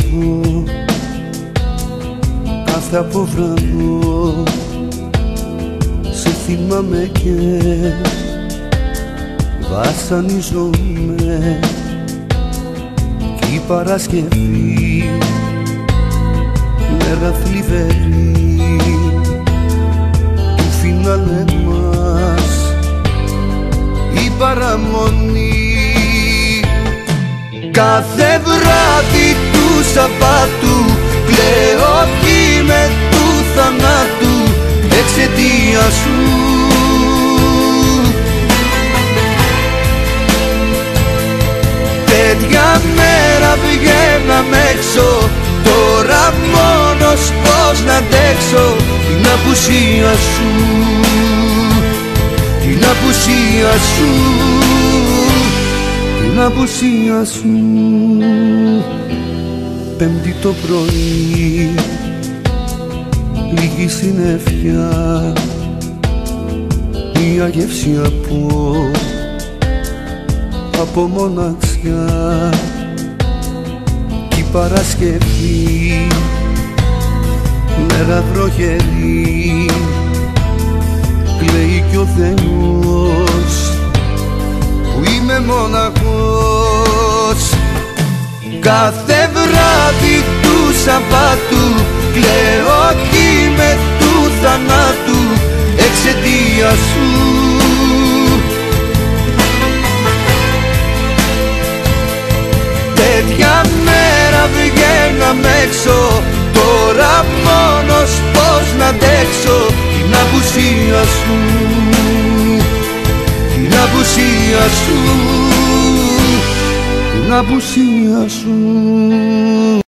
θυμηθώ κάθε αποβραδό. Σε θυμάμαι και βασανίζομαι κι η Παρασκευή μέρα θλιβερή του φινάλε μας η παραμονή. Κάθε βράδυ του Σαββάτου κλαίω κι με του θανάτου εξαιτίας σου. Τέτοια μέρα βγαίναμε έξω, τώρα μόνος πώς να αντέξω την απουσία σου, την απουσία σου, την απουσία σου. Πέμπτη το πρωί, λίγη συννεφιά, μια γεύση από μοναξιά κι η Παρασκευή μέρα βροχερή κλαίει κι ο Θεός που είμαι μοναχός. Κάθε βράδυ του Σαββάτου κλαίω κι με του θανάτου εξαιτίας σου. Τέτοια μέρα βγαίναμε έξω, τώρα μόνος πώς να αντέξω την απουσία σου, την απουσία σου, την απουσία σου.